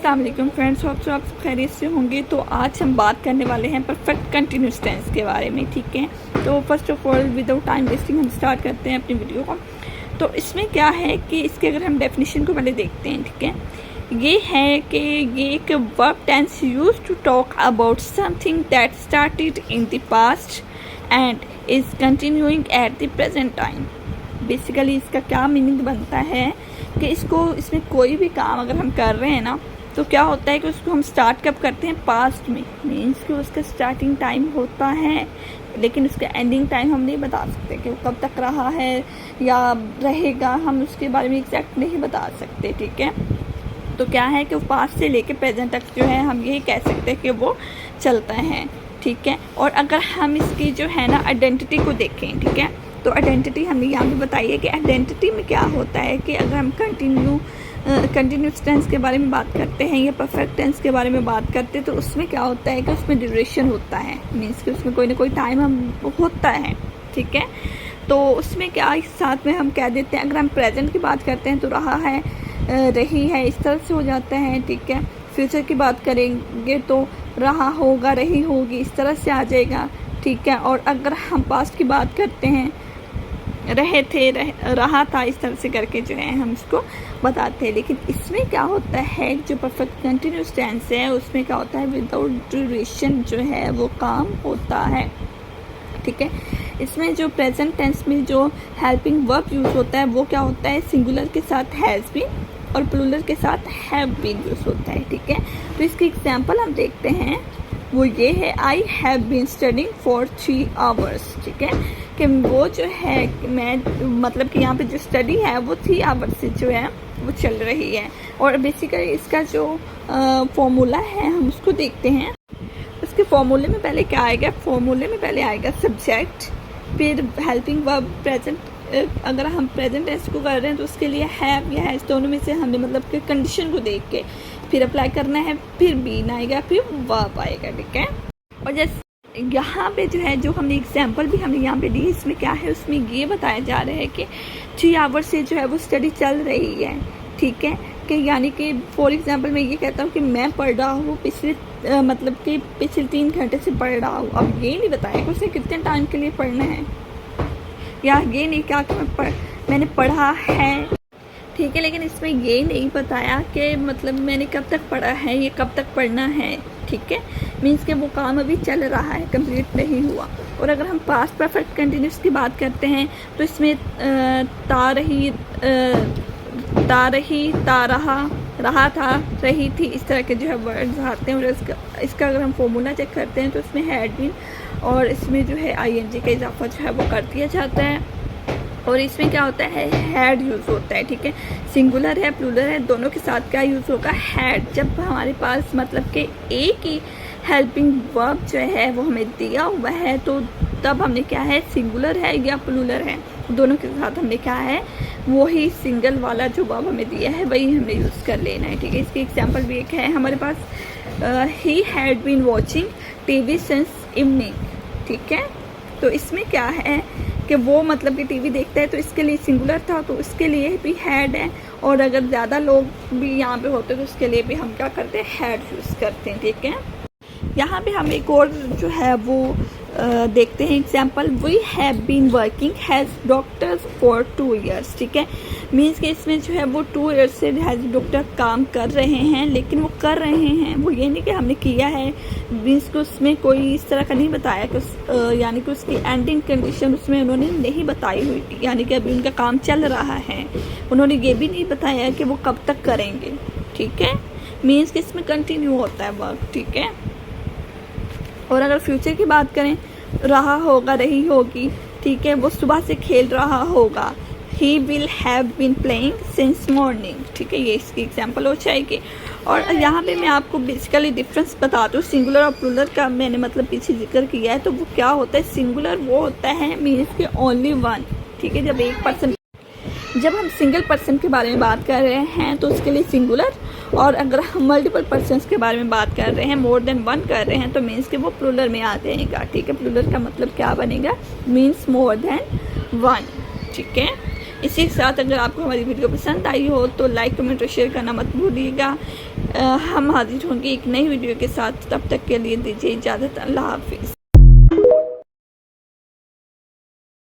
अस्सलाम वालेकुम friends, hope so आप खैरियत से होंगे। तो आज हम बात करने वाले हैं परफेक्ट कंटिन्यूस टेंस के बारे में, ठीक है। तो first of all without time wasting हम स्टार्ट करते हैं अपनी वीडियो को। तो इसमें क्या है कि इसके अगर हम डेफिनेशन को पहले देखते हैं, ठीक है। ये है कि ये एक verb tense use to talk about something that started in the past and is continuing at the present time. Basically इसका क्या मीनिंग बनता है कि इसमें कोई भी काम अगर हम कर रहे हैं ना, तो क्या होता है कि उसको हम स्टार्ट कब करते हैं, पास्ट में। मीन्स कि उसका स्टार्टिंग टाइम होता है लेकिन उसका एंडिंग टाइम हम नहीं बता सकते कि वो कब तक रहा है या रहेगा, हम उसके बारे में एग्जैक्ट नहीं बता सकते, ठीक है। तो क्या है कि वो पास्ट से लेके प्रेजेंट तक जो है हम यही कह सकते हैं कि वो चलता है, ठीक है। और अगर हम इसकी जो है ना आइडेंटिटी को देखें, ठीक है, तो आइडेंटिटी हमने यहाँ पे बताई है कि आइडेंटिटी में क्या होता है कि अगर हम कंटिन्यूस टेंस के बारे में बात करते हैं या परफेक्ट टेंस के बारे में बात करते हैं, तो उसमें क्या होता है कि उसमें ड्यूरेशन होता है। मीन्स कि उसमें कोई ना कोई टाइम हम होता है, ठीक है। तो उसमें क्या साथ में हम कह देते हैं, अगर हम प्रेजेंट की बात करते हैं तो रहा है, रही है, इस तरह से हो जाता है, ठीक है। फ्यूचर की बात करेंगे तो रहा होगा, रही होगी, इस तरह से आ जाएगा, ठीक है। और अगर हम पास्ट की बात करते हैं, रहे थे, रहा था, इस तरह से करके जो है हम इसको बताते हैं। लेकिन इसमें क्या होता है, जो परफेक्ट कंटिन्यूस टेंस है उसमें क्या होता है, विदाउट ड्यूरेशन जो है वो काम होता है, ठीक है। इसमें जो प्रेजेंट टेंस में जो हेल्पिंग वर्ब यूज होता है वो क्या होता है, सिंगुलर के साथ हैज़ बीन और प्लूरल के साथ हैव बीन यूज होता है, ठीक है। तो इसकी एग्जाम्पल हम देखते हैं, वो ये है, I have been studying for 3 hours, ठीक है। कि वो जो है, मैं मतलब कि यहाँ पे जो स्टडी है वो 3 आवर्स से जो है वो चल रही है। और बेसिकली इसका जो फॉर्मूला है हम उसको देखते हैं। उसके फॉर्मूले में पहले क्या आएगा, फॉर्मूले में पहले आएगा सब्जेक्ट, फिर हेल्पिंग वर्ब प्रेजेंट। अगर हम प्रेजेंट टेंस को कर रहे हैं तो उसके लिए हैव या हैज़ दोनों में से हमें मतलब कि कंडीशन को देख के फिर अप्लाई करना है, फिर बीन आएगा, फिर वर्ब आएगा, ठीक है। और जैसे यहाँ पे जो है, जो हमने एग्जाम्पल भी हमने यहाँ पे दी, इसमें क्या है, उसमें ये बताया जा रहा है कि 3 आवर्स से जो है वो स्टडी चल रही है, ठीक है। कि यानी कि फॉर एग्जांपल मैं ये कहता हूँ कि मैं पढ़ रहा हूँ मतलब कि पिछले 3 घंटे से पढ़ रहा हूँ। अब ये नहीं बताया कि उसे कितने टाइम के लिए पढ़ना है, या ये नहीं कहा कि मैंने पढ़ा है, ठीक है। लेकिन इसमें ये नहीं बताया कि मतलब मैंने कब तक पढ़ा है, ये कब तक पढ़ना है, ठीक है। मीन्स कि वो काम अभी चल रहा है, कंप्लीट नहीं हुआ। और अगर हम पास्ट परफेक्ट कंटिन्यूस की बात करते हैं तो इसमें ता रही, ता रहा था, रही थी, इस तरह के जो है वर्ड्स आते हैं। और इसका अगर हम फॉर्मूला चेक करते हैं तो इसमें हैड बीन और इसमें जो है आईएनजी का इजाफा जो है वो कर दिया जाता है। और इसमें क्या होता है, हैड यूज़ होता है, ठीक है। सिंगुलर है, प्लूरल है, दोनों के साथ क्या यूज़ होगा, हैड। जब हमारे पास मतलब कि एक ही हेल्पिंग वर्ब जो है वो हमें दिया हुआ है तो तब हमने क्या है, सिंगुलर है या प्लूरल है, दोनों के साथ हमने क्या है, वही सिंगल वाला जो वर्ब हमें दिया है वही हमने यूज़ कर लेना है, ठीक है। इसकी एग्जाम्पल भी एक है हमारे पास, he had been watching TV since evening, ठीक है। तो इसमें क्या है कि वो मतलब कि टीवी देखता है, तो इसके लिए सिंगुलर था तो इसके लिए भी हैड है। और अगर ज़्यादा लोग भी यहाँ पे होते तो उसके लिए भी हम क्या करते हैं, हैड यूज़ करते हैं, ठीक है। यहाँ पे हम एक और जो है वो देखते हैं example, we have been working has doctors for 2 years, ठीक है। मीन्स कि इसमें जो है वो 2 years से हैज़ डॉक्टर काम कर रहे हैं, लेकिन वो कर रहे हैं, वो ये नहीं कि हमने किया है। मीन्स कि उसमें कोई इस तरह का नहीं बताया कि यानी कि उसकी एंडिंग कंडीशन उसमें उन्होंने नहीं बताई हुई थी, यानी कि अभी उनका काम चल रहा है। उन्होंने ये भी नहीं बताया कि वो कब तक करेंगे, ठीक है। मीन्स कि इसमें कंटिन्यू होता है वर्क, ठीक है। और अगर फ्यूचर की बात करें, रहा होगा, रही होगी, ठीक है, वो सुबह से खेल रहा होगा, he will have been playing since morning, ठीक है। ये इसकी एग्जाम्पल हो जाएगी। और यहाँ पे मैं आपको बेसिकली डिफरेंस बता दूँ, सिंगुलर और प्लूरल का मैंने मतलब पीछे जिक्र किया है। तो वो क्या होता है, सिंगुलर वो होता है मीन्स के ओनली वन, ठीक है। जब हम सिंगल पर्सन के बारे में बात कर रहे हैं तो उसके लिए सिंगुलर, और अगर हम मल्टीपल पर्सन्स के बारे में बात कर रहे हैं, मोर देन 1 कर रहे हैं, तो मीन्स कि वो प्लूरल में आ जाएगा, ठीक है। प्लूरल का मतलब क्या बनेगा, मीन्स मोर देन 1, ठीक है। इसी के साथ अगर आपको हमारी वीडियो पसंद आई हो तो लाइक कमेंट और शेयर करना मत भूलिएगा। हम हाजिर होंगे एक नई वीडियो के साथ, तब तक के लिए दीजिए इजाज़त। अल्लाह हाफिज़।